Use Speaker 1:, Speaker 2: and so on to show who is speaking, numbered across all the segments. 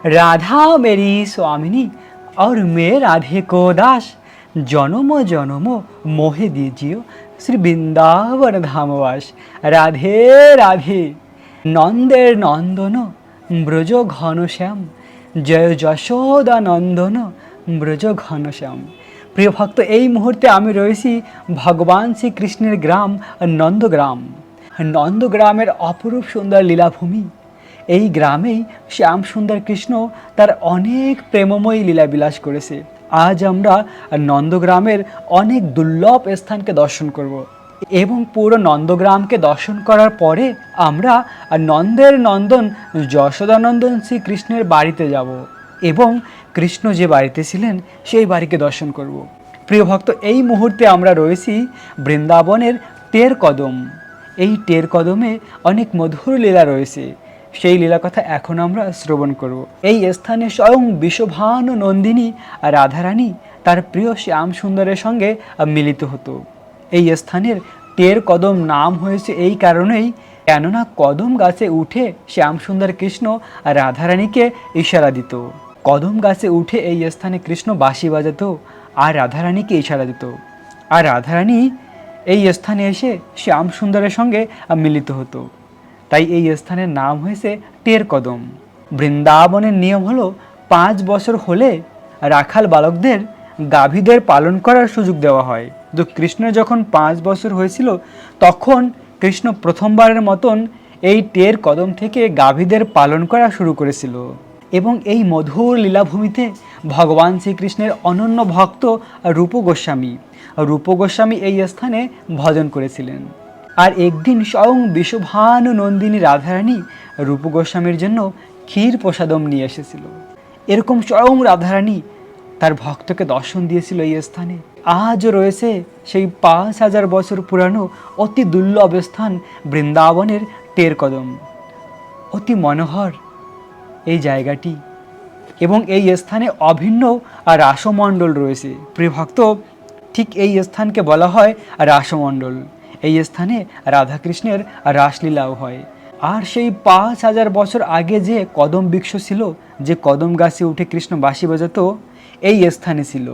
Speaker 1: राधा मेरी स्वामिनी और मैं राधे को दास, जन्म जन्म मोहे दीजियो श्री বৃন্দাবন ধামবাস। রাধে রাধে। নন্দের নন্দন ব্রজ ঘনশ্যাম, জয় যশোদা নন্দন ব্রজ ঘনশ্যাম। প্রিয় ভক্ত, এই মুহূর্তে আমি রয়েছি ভগবান শ্রীকৃষ্ণের গ্রাম নন্দগ্রাম। নন্দগ্রামের অপরূপ সুন্দর লীলাভূমি। এই গ্রামেই শ্যাম সুন্দর কৃষ্ণ তার অনেক প্রেমময়ী লীলাবিলাস করেছে। আজ আমরা নন্দগ্রামের অনেক দুর্লভ স্থানকে দর্শন করব এবং পুরো নন্দগ্রামকে দর্শন করার পরে আমরা নন্দের নন্দন যশোদানন্দন শ্রীকৃষ্ণের বাড়িতে যাব এবং কৃষ্ণ যে বাড়িতে ছিলেন সেই বাড়িকে দর্শন করব। প্রিয় ভক্ত, এই মুহূর্তে আমরা রয়েছি বৃন্দাবনের টের কদম। এই টের কদমে অনেক মধুর লীলা রয়েছে, সেই লীলা কথা এখন আমরা শ্রবণ করব। এই স্থানে স্বয়ং বিশ্বভানু নন্দিনী আর রাধারানী তার প্রিয় শ্যাম সুন্দরের সঙ্গে মিলিত হতো। এই স্থানের টের কদম নাম হয়েছে এই কারণেই, কেননা কদম গাছে উঠে শ্যাম সুন্দর কৃষ্ণ আর রাধারানীকে ইশারা দিত। কদম গাছে উঠে এই স্থানে কৃষ্ণ বাঁশি বাজাতো আর রাধারানীকে ইশারা দিত, আর রাধারানী এই স্থানে এসে শ্যাম সুন্দরের সঙ্গে মিলিত হতো। তাই এই স্থানের নাম হয়েছে টের কদম। বৃন্দাবনের নিয়ম হলো 5 বছর হলে রাখাল বালকদের গাভীদের পালন করার সুযোগ দেওয়া হয়। তো কৃষ্ণের যখন 5 বছর হয়েছিল তখন কৃষ্ণ প্রথমবারের মতন এই টের কদম থেকে গাভীদের পালন করা শুরু করেছিল। এবং এই মধুর লীলাভূমিতে ভগবান শ্রীকৃষ্ণের অনন্য ভক্ত রূপ গোস্বামী এই স্থানে ভজন করেছিলেন। আর একদিন স্বয়ং বিশ্বভানু নন্দিনী রাধারানী রূপ গোস্বামীর জন্য ক্ষীর প্রসাদম নিয়ে এসেছিল। এরকম স্বয়ং রাধারানী তার ভক্তকে দর্শন দিয়েছিল এই স্থানে। আজও রয়েছে সেই 5000 বছর পুরানো অতি দুর্লভ স্থান বৃন্দাবনের টের কদম। অতি মনোহর এই জায়গাটি এবং এই স্থানে অভিন্ন রাসমণ্ডল রয়েছে। প্রিয় ভক্ত, ঠিক এই স্থানকে বলা হয় রাসমণ্ডল। এই স্থানে রাধাকৃষ্ণের রাসলীলাও হয়। আর সেই 5000 বছর আগে যে কদম বৃক্ষ ছিল, যে কদম গাছে উঠে কৃষ্ণ বাঁশি বাজাতো, এই স্থানে ছিল।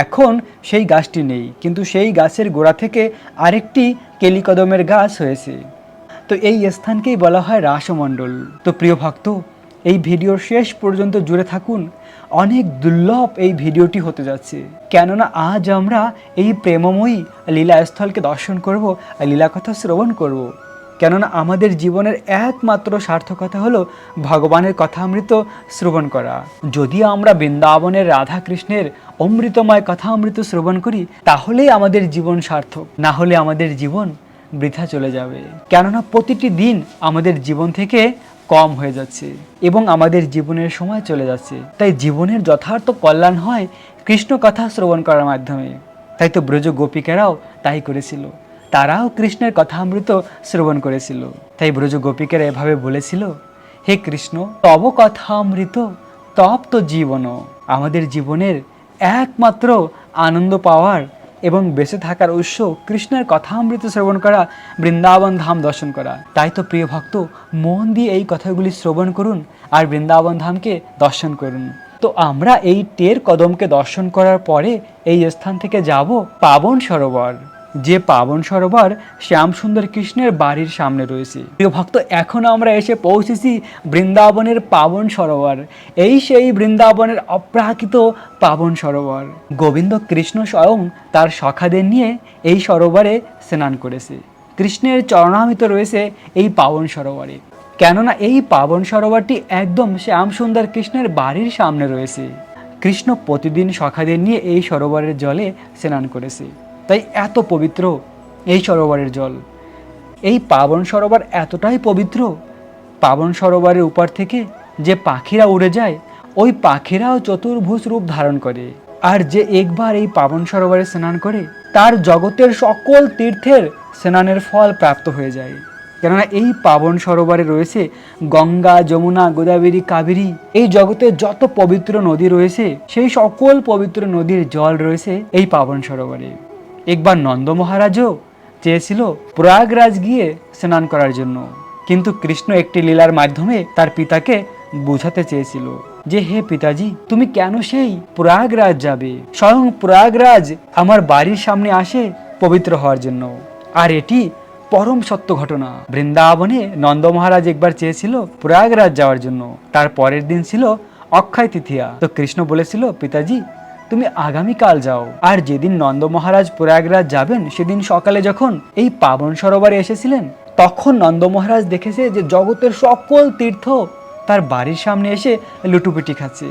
Speaker 1: এখন সেই গাছটি নেই, কিন্তু সেই গাছের গোড়া থেকে আরেকটি কেলিকদমের গাছ হয়েছে। তো এই স্থানকেই বলা হয় রাসমণ্ডল। তো প্রিয় ভক্ত, এই ভিডিওর শেষ পর্যন্ত জুড়ে থাকুন। অনেক দুর্লভ এই ভিডিওটি হতে যাচ্ছে, কেননা আজ আমরা এই প্রেমময়ী লীলাস্থলকে দর্শন করব, লীলাকথা শ্রবণ করব। কেননা আমাদের জীবনের একমাত্র সার্থকতা হলো ভগবানের কথামৃত শ্রবণ করা। যদি আমরা বৃন্দাবনের রাধা কৃষ্ণের অমৃতময় কথামৃত শ্রবণ করি তাহলেই আমাদের জীবন সার্থক, না হলে আমাদের জীবন বৃথা চলে যাবে। কেননা প্রতিটি দিন আমাদের জীবন থেকে কম হয়ে যাচ্ছে এবং আমাদের জীবনের সময় চলে যাচ্ছে। তাই জীবনের যথার্থ কল্যাণ হয় কৃষ্ণ কথা শ্রবণ করার মাধ্যমে। তাই তো ব্রজ গোপিকারাও তাই করেছিল, তারাও কৃষ্ণের কথামৃত শ্রবণ করেছিল। তাই ব্রজ গোপিকারা এভাবে বলেছিল, হে কৃষ্ণ তব কথামৃত তপ্ত জীবন। আমাদের জীবনের একমাত্র আনন্দ পাওয়ার এবং বেঁচে থাকার উৎস কৃষ্ণের কথামৃত শ্রবণ করা, বৃন্দাবন ধাম দর্শন করা। তাই তো প্রিয় ভক্ত, মন দিয়ে এই কথাগুলি শ্রবণ করুন আর বৃন্দাবন ধামকে দর্শন করুন। তো আমরা এই টের কদমকে দর্শন করার পরে এই স্থান থেকে যাব পাবন সরোবর। যে পাবন সরোবর শ্যাম সুন্দর কৃষ্ণের বাড়ির সামনে রয়েছে। প্রিয় ভক্ত, এখন আমরা এসে পৌঁছেছি বৃন্দাবনের পাবন সরোবর। এই সেই বৃন্দাবনের অপ্রাকৃত পাবন সরোবর। গোবিন্দ কৃষ্ণ স্বয়ং তার সখাদের নিয়ে এই সরোবরে স্নান করেছে। কৃষ্ণের চরণামৃত রয়েছে এই পাবন সরোবরে, কেননা এই পাবন সরোবরটি একদম শ্যাম সুন্দর কৃষ্ণের বাড়ির সামনে রয়েছে। কৃষ্ণ প্রতিদিন সখাদের নিয়ে এই সরোবরের জলে স্নান করেছে, তাই এত পবিত্র এই সরোবরের জল। এই পাবন সরোবর এতটাই পবিত্র, পাবন সরোবরের উপর থেকে যে পাখিরা উড়ে যায়, ওই পাখিরাও চতুর্ভুজ রূপ ধারণ করে। আর যে একবার এই পাবন সরোবরে স্নান করে তার জগতের সকল তীর্থের স্নানের ফল প্রাপ্ত হয়ে যায়। কেননা এই পাবন সরোবরে রয়েছে গঙ্গা, যমুনা, গোদাবরী, কাবেরী, এই জগতে যত পবিত্র নদী রয়েছে সেই সকল পবিত্র নদীর জল রয়েছে এই পাবন সরোবরে। একবার নন্দ মহারাজও চেয়েছিল প্রয়াগরাজ গিয়ে স্নান করার জন্য, কিন্তু কৃষ্ণ একটি লীলার মাধ্যমে তার পিতাকে বোঝাতে চেয়েছিল যে হে পিতাজি, তুমি কেন সেই প্রয়াগরাজ যাবে? স্বয়ং প্রয়াগরাজ আমার বাড়ির সামনে আসে পবিত্র হওয়ার জন্য। আর এটি পরম সত্য ঘটনা। বৃন্দাবনে নন্দ মহারাজ একবার চেয়েছিল প্রয়াগরাজ যাওয়ার জন্য। তার পরের দিন ছিল অক্ষয় তৃতীয়া। তো কৃষ্ণ বলেছিল, পিতাজি তুমি আগামীকাল যাও। আর যেদিন নন্দ মহারাজ প্রয়াগরাজ যাবেন সেদিন সকালে যখন এই পাবন সরোবরে এসেছিলেন, তখন নন্দ মহারাজ দেখেছে যে জগতের সকল তীর্থ তার বাড়ির সামনে এসে লুটুপুটি খাচ্ছে।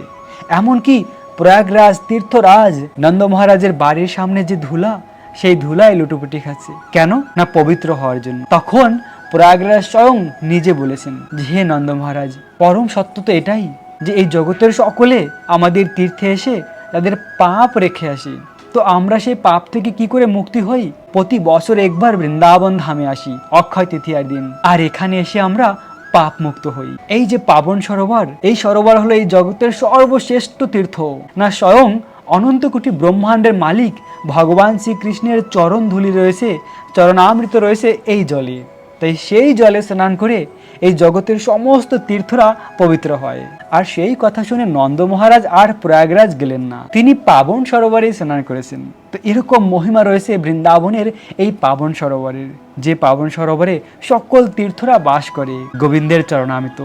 Speaker 1: এমনকি প্রয়াগরাজ তীর্থরাজ নন্দ মহারাজের বাড়ির সামনে যে ধুলা, সেই ধুলায় লুটুপুটি খাচ্ছে। কেন না? পবিত্র হওয়ার জন্য। তখন প্রয়াগরাজ স্বয়ং নিজে বলেছেন যে হে নন্দ মহারাজ, পরম সত্য তো এটাই যে এই জগতের সকলে আমাদের তীর্থে এসে তাদের পাপ রেখে আসি। তো আমরা সেই পাপ থেকে কি করে মুক্তি হই? প্রতি বছর একবার বৃন্দাবন ধামে আসি অক্ষয় তৃতীয়ার দিন, আর এখানে এসে আমরা পাপ মুক্ত হই। এই যে পাবন সরোবর, এই সরোবর হলো এই জগতের সর্বশ্রেষ্ঠ তীর্থ। না, স্বয়ং অনন্ত কোটি ব্রহ্মাণ্ডের মালিক ভগবান শ্রীকৃষ্ণের চরণ ধুলি রয়েছে, চরণামৃত রয়েছে এই জলে। তাই সেই জলে স্নান করে এই জগতের সমস্ত তীর্থরা পবিত্র হয়। আর সেই কথা শুনে নন্দ মহারাজ আর প্রয়াগরাজ গেলেন না, তিনি পাবন সরোবরে স্নান করেছেন। তো এরকম মহিমা রয়েছে বৃন্দাবনের এই পাবন সরোবরের, যে পাবন সরোবরে সকল তীর্থরা বাস করে গোবিন্দের চরণামৃত।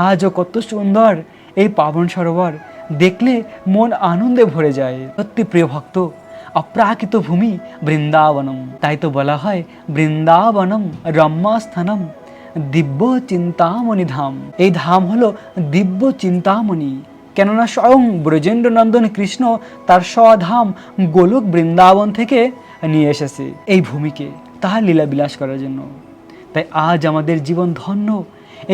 Speaker 1: আজও কত সুন্দর এই পাবন সরোবর, দেখলে মন আনন্দে ভরে যায়। সত্যি প্রিয় ভক্ত, অপ্রাকৃত ভূমি বৃন্দাবনম। তাই তো বলা হয় বৃন্দাবনম রম্যাস্থানম দিব্য চিন্তামণি ধাম। এই ধাম হলো দিব্য চিন্তামণি। কেননা স্বয়ং ব্রজেন্দ্র নন্দন কৃষ্ণ তার স্বধাম গোলক বৃন্দাবন থেকে নিয়ে এসেছে এই ভূমিকে তাহার লীলা বিলাস করার জন্য। তাই আজ আমাদের জীবন ধন্য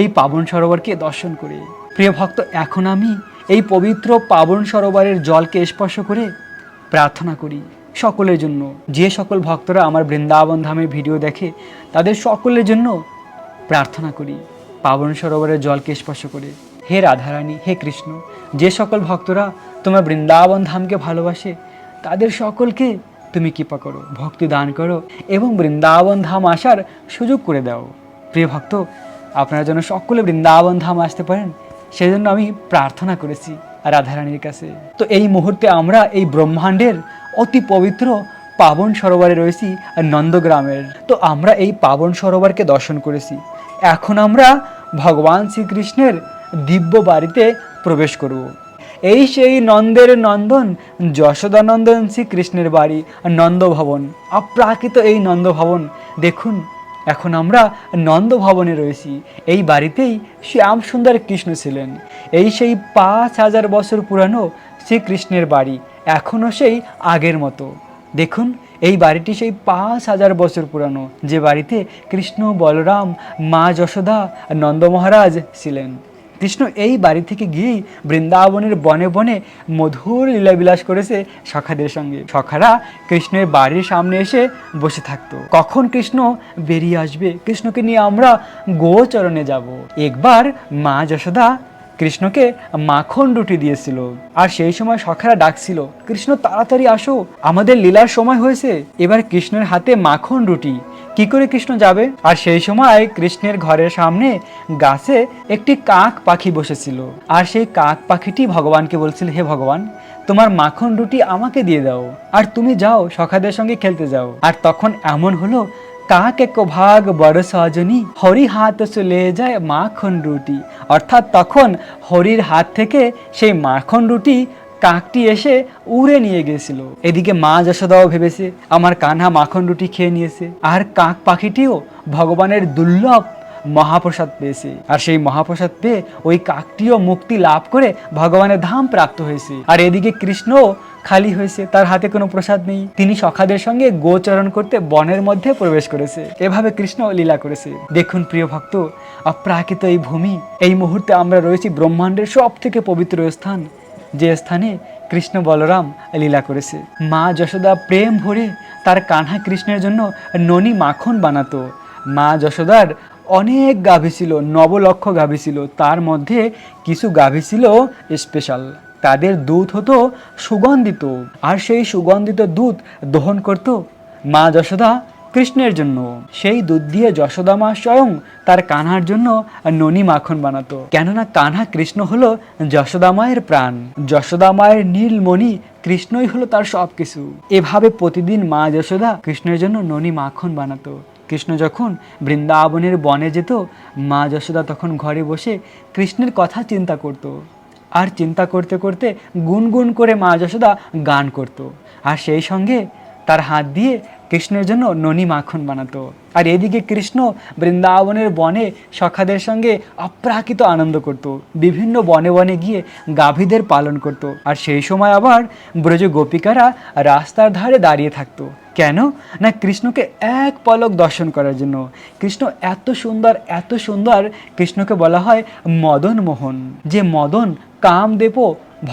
Speaker 1: এই পাবন সরোবরকে দর্শন করে। প্রিয় ভক্ত, এখন আমি এই পবিত্র পাবন সরোবরের জলকে স্পর্শ করে প্রার্থনা করি সকলের জন্য। যে সকল ভক্তরা আমার বৃন্দাবন ধামের ভিডিও দেখে তাদের সকলের জন্য প্রার্থনা করি পাবন সরোবরের জলকে স্পর্শ করে। হে রাধারানী, হে কৃষ্ণ, যে সকল ভক্তরা তোমার বৃন্দাবন ধামকে ভালোবাসে তাদের সকলকে তুমি কৃপা করো, ভক্তি দান করো এবং বৃন্দাবন ধাম আসার সুযোগ করে দাও। প্রিয় ভক্ত, আপনারা যেন সকলে বৃন্দাবন ধাম আসতে পারেন সেজন্য আমি প্রার্থনা করেছি রাধারানীর কাছে। তো এই মুহূর্তে আমরা এই ব্রহ্মাণ্ডের অতি পবিত্র পাবন সরোবরে রয়েছি নন্দগ্রামের। তো আমরা এই পাবন সরোবরকে দর্শন করেছি। এখন আমরা ভগবান শ্রীকৃষ্ণের দিব্য বাড়িতে প্রবেশ করব। এই সেই নন্দের নন্দন যশোদানন্দন শ্রীকৃষ্ণের বাড়ি নন্দভবন, অপ্রাকৃত এই নন্দভবন। দেখুন, এখন আমরা নন্দভবনে রয়েছি। এই বাড়িতেই শ্যাম সুন্দর কৃষ্ণ ছিলেন। এই সেই 5000 বছর পুরানো শ্রীকৃষ্ণের বাড়ি, এখনও সেই আগের মতো। দেখুন, এই বাড়িটি সেই 5000 বছর পুরানো, যে বাড়িতে কৃষ্ণ, বলরাম, মা যশোদা, নন্দ মহারাজ ছিলেন। কৃষ্ণ এই বাড়ি থেকে গিয়েই বৃন্দাবনের বনে বনে মধুর লীলাবিলাস করেছে সখাদের সঙ্গে। সখারা কৃষ্ণের বাড়ির সামনে এসে বসে থাকতো, কখন কৃষ্ণ বেরিয়ে আসবে, কৃষ্ণকে নিয়ে আমরা গোচরণে যাব। একবার মা যশোদা কৃষ্ণকে মাখন রুটি দিয়েছিল, আর সেই সময় সখারা ডাকছিল, কৃষ্ণ তাড়াতাড়ি আসো, আমাদের লীলার সময় হয়েছে। এবার কৃষ্ণের হাতে মাখন রুটি, কি করে কৃষ্ণ যাবে? আর সেই সময় কৃষ্ণের ঘরের সামনে গাছে একটি কাক পাখি বসেছিল, আর সেই কাক পাখিটি ভগবানকে বলছিল, হে ভগবান, তোমার মাখন রুটি আমাকে দিয়ে দাও, আর তুমি যাও সখাদের সঙ্গে খেলতে যাও। আর তখন এমন হলো, কাক এক ভাগ বড় সজনী, হরি হাত চলে যায় মাখন রুটি। অর্থাৎ তখন হরির হাত থেকে সেই মাখন রুটি কাকটি এসে উড়ে নিয়ে গেছিল। এদিকে মা যশোদাও ভেবেছে আমার কানহা মাখন রুটি খেয়ে নিয়েছে, আর কাক পাখিটিও ভগবানের দুর্লভ মহাপ্রসাদ পেয়েছে, আর সেই মহাপ্রসাদ পেয়ে ওই কাকটিও মুক্তি লাভ করে ভগবানের ধাম প্রাপ্ত হয়েছে। আর এদিকে কৃষ্ণ খালি হয়েছে, তার হাতে কোনো প্রসাদ নেই। তিনি সখাদের সঙ্গে গোচরণ করতে বনের মধ্যে প্রবেশ করেছে। এভাবে কৃষ্ণ লীলা করেছে। দেখুন প্রিয় ভক্ত, অপ্রাকৃত এই ভূমি, এই মুহূর্তে আমরা রয়েছি ব্রহ্মাণ্ডের সব থেকে পবিত্র স্থান, যে স্থানে কৃষ্ণ বলরাম লীলা করেছে। মা যশোদা প্রেম ভরে তার কানহা কৃষ্ণের জন্য ননি মাখন বানাতো। মা যশোদার অনেক গাভী ছিল, 9 লক্ষ গাভী ছিল, তার মধ্যে কিছু গাভী ছিল স্পেশাল, তাদের দুধ হতো সুগন্ধিত, আর সেই সুগন্ধিত দুধ দহন করত মা যশোদা কৃষ্ণের জন্য। সেই দুধ দিয়ে যশোদা মা স্বয়ং তার কানহার জন্য ননি মাখন বানাতো, কেননা কানহা কৃষ্ণ হলো যশোদা মায়ের প্রাণ। যশোদা মায়ের নীলমণি কৃষ্ণই হলো তার সবকিছু। এভাবে প্রতিদিন মা যশোদা কৃষ্ণের জন্য ননি মাখন বানাতো। কৃষ্ণ যখন বৃন্দাবনের বনে যেত, মা যশোদা তখন ঘরে বসে কৃষ্ণের কথা চিন্তা করত। আর চিন্তা করতে করতে গুনগুন করে মা যশোদা গান করত, আর সেই সঙ্গে তার হাত দিয়ে কৃষ্ণের জন্য ননি মাখন বানাতো। আর এদিকে কৃষ্ণ বৃন্দাবনের বনে সখাদের সঙ্গে অপ্রাকৃত আনন্দ করত, বিভিন্ন বনে বনে গিয়ে গাভীদের পালন করত। আর সেই সময় আবার ব্রজ গোপিকারা রাস্তার ধারে দাঁড়িয়ে থাকতো। কেন না কৃষ্ণকে এক পলক দর্শন করার জন্য। কৃষ্ণ এত সুন্দর, এত সুন্দর, কৃষ্ণকে বলা হয় মদন মোহন। যে মদন কামদেব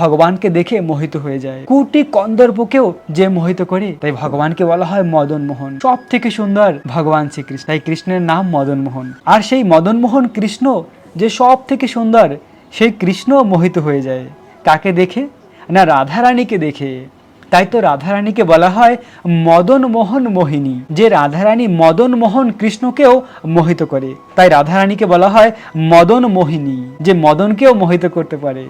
Speaker 1: ভগবানকে দেখে মোহিত হয়ে যায়, কোটি কন্দর্পকেও যে মোহিত করে, তাই ভগবানকে বলা হয় মদন মোহন। সব থেকে সুন্দর ভগবান শ্রীকৃষ্ণ, তাই কৃষ্ণের নাম মদন মোহন। আর সেই মদন মোহন কৃষ্ণ যে সব থেকে সুন্দর, সেই কৃষ্ণ মোহিত হয়ে যায় কাকে দেখে? না রাধারানীকে দেখে। তাই তো রাধারানীকে বলা হয় মদন মোহন মোহিনী। যে রাধারানী মদন মোহন কৃষ্ণকেও মোহিত করে, তাই রাধারানীকে বলা হয় মদন মোহিনী, যে মদনকেও মোহিত করতে পারে।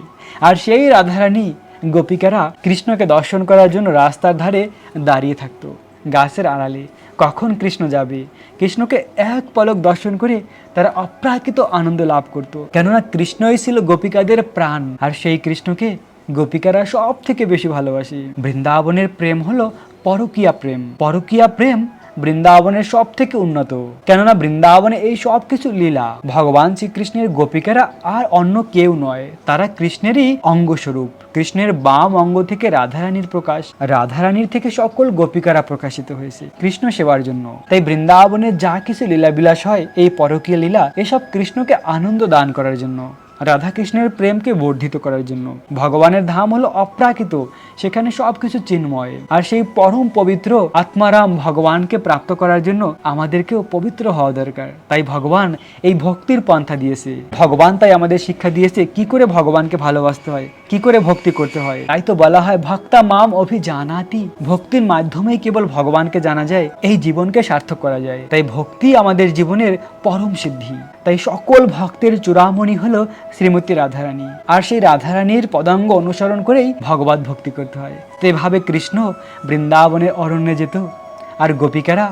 Speaker 1: আর সেই রাধারানী গোপিকারা কৃষ্ণকে দর্শন করার জন্য রাস্তার ধারে দাঁড়িয়ে থাকতো, গাছের আড়ালে। কখন কৃষ্ণ যাবে, কৃষ্ণকে এক পলক দর্শন করে তারা অপ্রাকৃত আনন্দ লাভ করত, কেননা কৃষ্ণই ছিল গোপিকাদের প্রাণ। আর সেই কৃষ্ণকে গোপিকারা সব থেকে বেশি ভালোবাসে। বৃন্দাবনের প্রেম হলো পরকীয়া প্রেম। পরকীয়া প্রেম বৃন্দাবনের সব থেকে উন্নত, কেননা বৃন্দাবনে এই সব কিছু লীলা। ভগবান শ্রীকৃষ্ণের গোপিকারা আর অন্য কেউ নয়, তারা কৃষ্ণেরই অঙ্গস্বরূপ। কৃষ্ণের বাম অঙ্গ থেকে রাধারানীর প্রকাশ, রাধারানীর থেকে সকল গোপিকারা প্রকাশিত হয়েছে কৃষ্ণ সেবার জন্য। তাই বৃন্দাবনের যা কিছু লীলাবিলাস হয়, এই পরকীয়া লীলা, এসব কৃষ্ণকে আনন্দ দান করার জন্য, রাধা কৃষ্ণের প্রেমকে বর্ধিত করার জন্য। ভগবানের ধাম হলো অপ্রাকৃত, সেখানে সবকিছু চিন্ময়। আর সেই পরম পবিত্র আত্মারাম ভগবানকে প্রাপ্ত করার জন্য আমাদেরকেও পবিত্র হওয়া দরকার। তাই ভগবান এই ভক্তির পন্থা দিয়েছে। ভগবান তাই আমাদের শিক্ষা দিয়েছে কি করে ভগবানকে ভালোবাসতে হয়, কি করে ভক্তি করতে হয়। তাই তো বলা হয় ভক্তা মাম অভিজানাতি, ভক্তির মাধ্যমেই কেবল ভগবানকে জানা যায়, এই জীবনকে সার্থক করা যায়। তাই ভক্তি আমাদের জীবনের পরম সিদ্ধি। তাই সকল ভক্তের চূড়ামণি হলো শ্রীমতী রাধারানী। আর সেই রাধারানীর পদাঙ্গ অনুসরণ করেই ভগবত ভক্তি করতে হয়। তো এভাবে কৃষ্ণ বৃন্দাবনের অরণ্যে যেত, আর গোপিকারা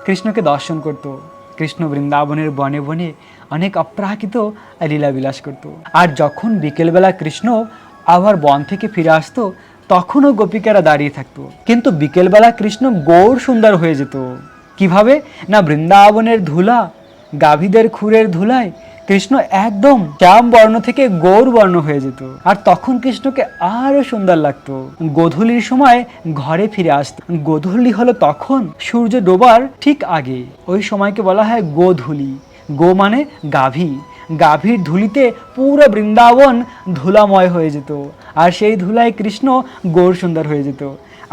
Speaker 1: কৃষ্ণকে দর্শন করত। কৃষ্ণ বৃন্দাবনের বনে বনে অনেক অপ্রাকৃত লীলাবিলাস করত। আর যখন বিকেলবেলা কৃষ্ণ আবার বন থেকে ফিরে আসতো, তখনও গোপিকারা দাঁড়িয়ে থাকতো। কিন্তু বিকেলবেলা কৃষ্ণ গৌর সুন্দর হয়ে যেত। কিভাবে না বৃন্দাবনের ধুলা, গাভীদের খুরের ধুলায় কৃষ্ণ একদম শ্যাম বর্ণ থেকে গৌর বর্ণ হয়ে যেত। আর তখন কৃষ্ণকে আরো সুন্দর লাগতো। গোধূলির সময় ঘরে ফিরে আসতো। গোধূলি হলো তখন সূর্য ডোবার ঠিক আগে, ওই সময়কে বলা হয় গোধূলি। গো মানে গাভী, গাভীর ধুলিতে পুরো বৃন্দাবন ধুলাময় হয়ে যেত। আর সেই ধুলায় কৃষ্ণ গৌর সুন্দর হয়ে যেত।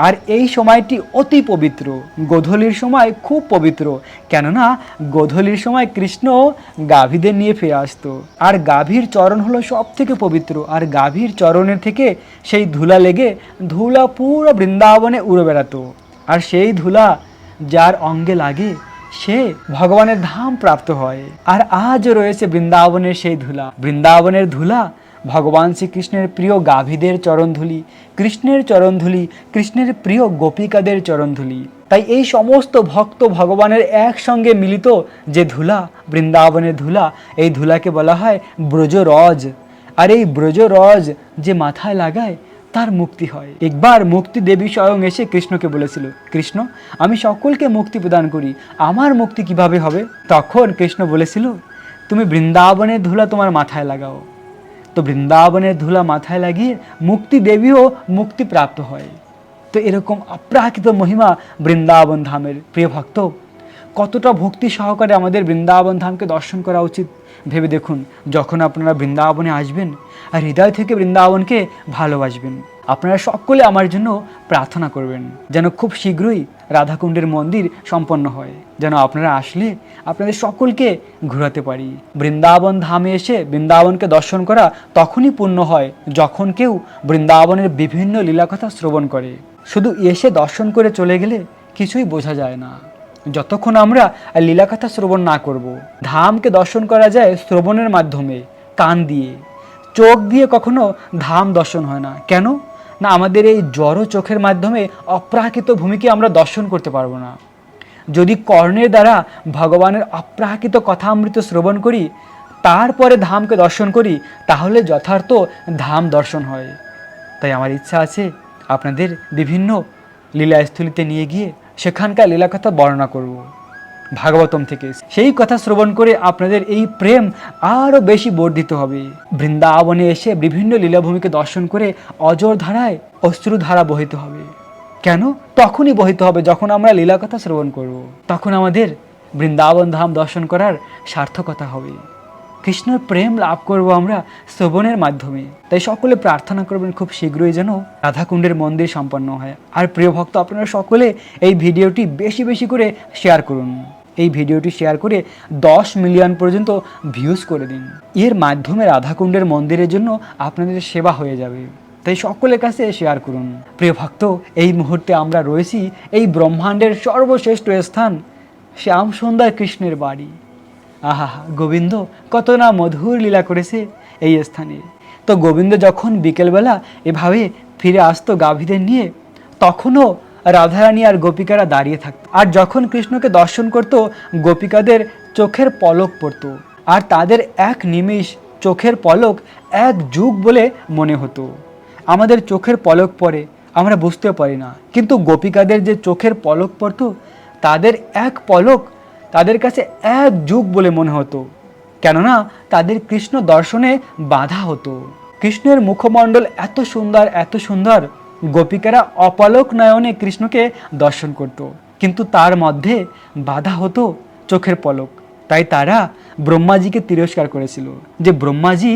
Speaker 1: আর এই সময়টি অতি পবিত্র, গোধূলির সময় খুব পবিত্র, কেননা গোধূলির সময় কৃষ্ণ গাভীদের নিয়ে ফিরে আসতো। আর গাভীর চরণ হলো সব থেকে পবিত্র। আর গাভীর চরণের থেকে সেই ধুলা লেগে ধুলা পুরো বৃন্দাবনে উড়ে বেড়াতো। আর সেই ধুলা যার অঙ্গে লাগে সে ভগবানের ধাম প্রাপ্ত হয়। আর আজও রয়েছে বৃন্দাবনের সেই ধুলা। বৃন্দাবনের ধুলা ভগবান শ্রীকৃষ্ণের প্রিয় গাভীদের চরণধুলি, কৃষ্ণের চরণধুলি, কৃষ্ণের প্রিয় গোপিকাদের চরণধুলি। তাই এই সমস্ত ভক্ত ভগবানের একসঙ্গে মিলিত যে ধুলা, বৃন্দাবনের ধুলা, এই ধুলাকে বলা হয় ব্রজরজ। আর এই ব্রজরজ যে মাথায় লাগায় তার মুক্তি হয়। একবার মুক্তি দেবী স্বয়ং এসে কৃষ্ণকে বলেছিল, কৃষ্ণ আমি সকলকে মুক্তি প্রদান করি, আমার মুক্তি কিভাবে হবে? তখন কৃষ্ণ বলেছিল, তুমি বৃন্দাবনের ধুলা তোমার মাথায় লাগাও। তো বৃন্দাবনের ধুলা মাথায় লাগিয়ে মুক্তি দেবীও মুক্তি প্রাপ্ত হয়। তো এরকম অপ্রাকৃত মহিমা বৃন্দাবন ধামের। প্রিয় ভক্ত, কতটা ভক্তি সহকারে আমাদের বৃন্দাবন ধামকে দর্শন করা উচিত ভেবে দেখুন। যখন আপনারা বৃন্দাবনে আসবেন আর হৃদয় থেকে বৃন্দাবনকে ভালোবাসবেন, আপনারা সকলে আমার জন্য প্রার্থনা করবেন যেন খুব শীঘ্রই রাধাকুণ্ডের মন্দির সম্পন্ন হয়, যেন আপনারা আসলে আপনাদের সকলকে ঘোরাতে পারি। বৃন্দাবন ধামে এসে বৃন্দাবনকে দর্শন করা তখনই পূর্ণ হয় যখন কেউ বৃন্দাবনের বিভিন্ন লীলাকথা শ্রবণ করে। শুধু এসে দর্শন করে চলে গেলে কিছুই বোঝা যায় না। যতক্ষণ আমরা লীলাকথা শ্রবণ না করব। ধামকে দর্শন করা যায় শ্রবণের মাধ্যমে, কান দিয়ে। চোখ দিয়ে কখনো ধাম দর্শন হয় না। কেন না, আমাদের এই জড় চোখের মাধ্যমে অপ্রাকৃত ভূমিকে আমরা দর্শন করতে পারবো না। যদি কর্ণের দ্বারা ভগবানের অপ্রাকৃত কথামৃত শ্রবণ করি, তারপরে ধামকে দর্শন করি, তাহলে যথার্থ ধাম দর্শন হয়। তাই আমার ইচ্ছা আছে আপনাদের বিভিন্ন লীলাস্থলীতে নিয়ে গিয়ে সেখানকার লীলাকথা বর্ণনা করব ভাগবতম থেকে। সেই কথা শ্রবণ করে আপনাদের এই প্রেম আরও বেশি বর্ধিত হবে। বৃন্দাবনে এসে বিভিন্ন লীলাভূমিকে দর্শন করে অজর ধারায় অশ্রুধারা বহিত হবে। কেন? তখনই বহিত হবে যখন আমরা লীলাকথা শ্রবণ করব। তখন আমাদের বৃন্দাবন ধাম দর্শন করার সার্থকতা হবে। কৃষ্ণের প্রেম লাভ করব আমরা শ্রবণের মাধ্যমে। তাই সকলে প্রার্থনা করবেন খুব শীঘ্রই যেন রাধাকুণ্ডের মন্দির সম্পন্ন হয়। আর প্রিয় ভক্ত, আপনারা সকলে এই ভিডিওটি বেশি বেশি করে শেয়ার করুন। এই ভিডিওটি শেয়ার করে 10 মিলিয়ন পর্যন্ত ভিউজ করে দিন। এর মাধ্যমে রাধাকুণ্ডের মন্দিরের জন্য আপনাদের সেবা হয়ে যাবে। তাই সকলের কাছে শেয়ার করুন। প্রিয় ভক্ত, এই মুহূর্তে আমরা রয়েছি এই ব্রহ্মাণ্ডের সর্বশ্রেষ্ঠ স্থান শ্যাম সুন্দর কৃষ্ণের বাড়ি। আহা, গোবিন্দ কত না মধুর লীলা করেছে এই স্থানে। তো গোবিন্দ যখন বিকেলবেলা এভাবে ফিরে আসতো গাভীদের নিয়ে, তখনও রাধারানী আর গোপিকারা দাঁড়িয়ে থাকতো। আর যখন কৃষ্ণকে দর্শন করত, গোপিকাদের চোখের পলক পড়তো। আর তাদের এক নিমিষ চোখের পলক এক যুগ বলে মনে হতো। আমাদের চোখের পলক পড়ে, আমরা বুঝতে পারি না, কিন্তু গোপিকাদের যে চোখের পলক পড়তো, তাদের এক পলক তাদের কাছে এক যুগ বলে মনে হতো। কেননা তাদের কৃষ্ণ দর্শনে বাধা হতো। কৃষ্ণের মুখমণ্ডল এত সুন্দর, এত সুন্দর, গোপিকারা অপলক নয়নে কৃষ্ণকে দর্শন করত, কিন্তু তার মধ্যে বাধা হতো চোখের পলক। তাই তারা ব্রহ্মাজিকে তিরস্কার করেছিল যে ব্রহ্মাজি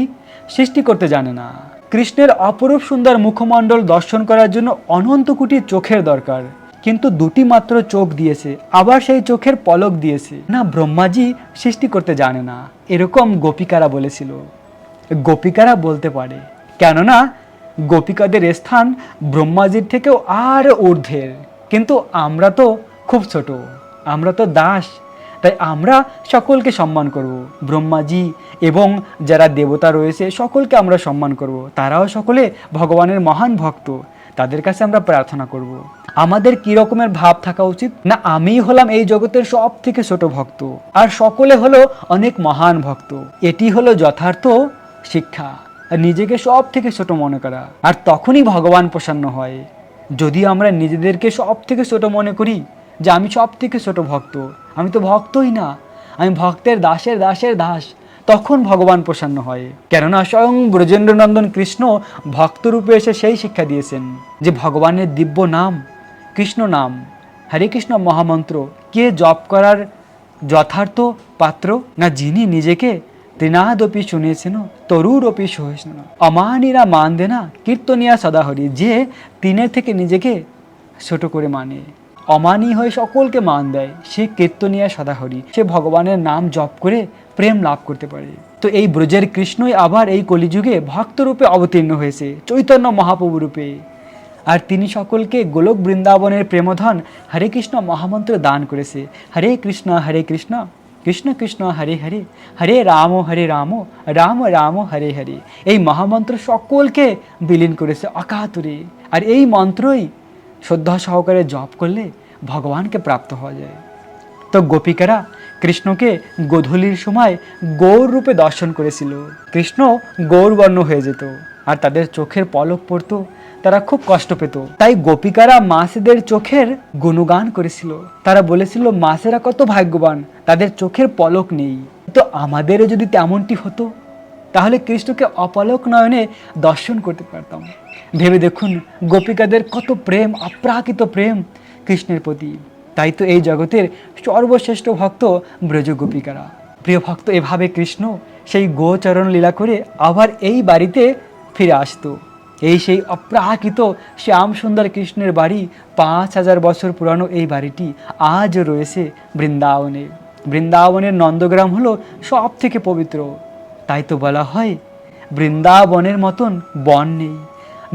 Speaker 1: সৃষ্টি করতে জানে না। কৃষ্ণের অপরূপ সুন্দর মুখমণ্ডল দর্শন করার জন্য অনন্ত কোটি চোখের দরকার, কিন্তু দুটি মাত্র চোখ দিয়েছে, আবার সেই চোখের পলক দিয়েছে না। ব্রহ্মাজি সৃষ্টি করতে জানে না, এরকম গোপিকারা বলেছিল। গোপিকারা বলতে পারে, কেননা গোপিকাদের স্থান ব্রহ্মাজির থেকেও আর ঊর্ধ্বের। কিন্তু আমরা তো খুব ছোট, আমরা তো দাস। তাই আমরা সকলকে সম্মান করব। ব্রহ্মাজি এবং যারা দেবতা রয়েছে সকলকে আমরা সম্মান করব। তারাও সকলে ভগবানের মহান ভক্ত, তাদের কাছে আমরা প্রার্থনা করব। আমাদের কি রকমের ভাব থাকা উচিত না, আমি হলাম এই জগতের সব থেকে ছোট ভক্ত, আর সকলে হলো অনেক মহান ভক্ত। এটি হলো যথার্থ শিক্ষা, আর নিজেকে সব থেকে ছোট মনে করা। আর তখনই ভগবান প্রসন্ন হয়। যদি আমরা নিজেদেরকে সব থেকে ছোট মনে করি যে আমি সব থেকে ছোট ভক্ত, আমি তো ভক্তই না, আমি ভক্তের দাসের দাসের দাস, তখন ভগবান প্রসন্ন হয়। কেননা স্বয়ং ব্রজেন্দ্রনন্দন কৃষ্ণ ভক্তরূপে এসে সেই শিক্ষা দিয়েছেন যে ভগবানের দিব্য নাম কৃষ্ণ নাম, হরে কৃষ্ণ মহামন্ত্র কে জপ করার যথার্থ পাত্র না, যিনি নিজেকে তৃণাদপি শুনেছেন তরুরপি সহিষ্ণু অমানিরা মান দেনা কীর্তনিয়া সদাহরি। যে তিনের থেকে নিজেকে ছোট করে মানে, অমানি হয়ে সকলকে মান দেয়, সে কীর্তনিয়া সদাহরি, সে ভগবানের নাম জপ করে প্রেম লাভ করতে পারে। তো এই ব্রজের কৃষ্ণই আবার এই কলিযুগে ভক্তরূপে অবতীর্ণ হয়েছে, চৈতন্য মহাপ্রভু রূপে। আর তিনি সকলকে গোলক বৃন্দাবনের প্রেমধন হরে কৃষ্ণ মহামন্ত্র দান করেছে। হরে কৃষ্ণ কৃষ্ণ কৃষ্ণ হরে হরে, হরে রাম রাম রাম হরে হরে। এই মহামন্ত্র সকলকে বিলীন করেছে অকাতুরে। আর এই মন্ত্রই শ্রদ্ধা সহকারে জপ করলে ভগবানকে প্রাপ্ত হওয়া যায়। তো গোপিকারা কৃষ্ণকে গোধূলির সময় গৌর রূপে দর্শন করেছিল। কৃষ্ণ গৌরবর্ণ হয়ে যেত আর তাদের চোখের পলক পড়তো, তারা খুব কষ্ট পেত। তাই গোপিকারা মাসেদের চোখের গুণগান করেছিল। তারা বলেছিল মাসেরা কত ভাগ্যবান, তাদের চোখের পলক নেই। তো আমাদেরও যদি তেমনটি হতো, তাহলে কৃষ্ণকে অপলক নয়নে দর্শন করতে পারতাম। ভেবে দেখুন গোপিকাদের কত প্রেম, অপ্রাকৃত প্রেম কৃষ্ণের প্রতি। তাই তো এই জগতের সর্বশ্রেষ্ঠ ভক্ত ব্রজ গোপিকারা। প্রিয় ভক্ত, এভাবে কৃষ্ণ সেই গোচরণ লীলা করে আবার এই বাড়িতে ফিরে আসতো। এই সেই অপ্রাকৃত শ্যাম সুন্দর কৃষ্ণের বাড়ি, 5000 বছর পুরানো এই বাড়িটি আজও রয়েছে বৃন্দাবনে। বৃন্দাবনের নন্দগ্রাম হলো সব থেকে পবিত্র। তাই তো বলা হয় বৃন্দাবনের মতন বন নেই,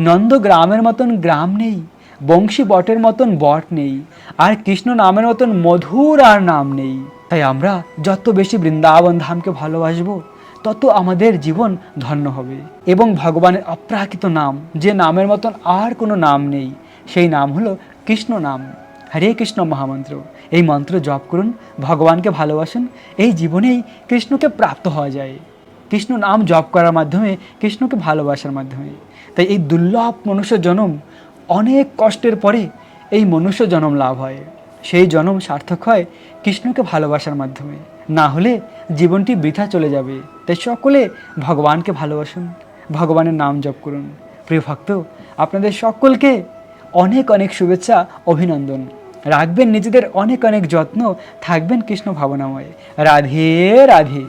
Speaker 1: নন্দগ্রামের মতন গ্রাম নেই, বংশী বটের মতন বট নেই, আর কৃষ্ণ নামের মতন মধুর আর নাম নেই। তাই আমরা যত বেশি বৃন্দাবন ধামকে ভালোবাসবো, তত আমাদের জীবন ধন্য হবে। এবং ভগবানের অপ্রাকৃত নাম, যে নামের মতন আর কোনো নাম নেই, সেই নাম হলো কৃষ্ণ নাম। হরে কৃষ্ণ মহামন্ত্র, এই মন্ত্র জপ করুন, ভগবানকে ভালোবাসুন, এই জীবনেই কৃষ্ণকে প্রাপ্ত হওয়া যায়। কৃষ্ণ নাম জপ করার মাধ্যমে, কৃষ্ণকে ভালোবাসার মাধ্যমে। তাই এই দুর্লভ মনুষ্য জনম, অনেক কষ্টের পরে এই মনুষ্য জনম লাভ হয়। সেই জনম সার্থক হয় কৃষ্ণকে ভালোবাসার মাধ্যমে, না হলে জীবনটি বৃথা চলে যাবে। তাই সকলে ভগবানকে ভালোবাসুন, ভগবানের নাম জপ করুন। প্রিয় ভক্ত, আপনাদের সকলকে অনেক অনেক শুভেচ্ছা, অভিনন্দন। রাখবেন নিজেদের অনেক অনেক যত্ন, থাকবেন কৃষ্ণ ভাবনাময়। রাধে রাধে।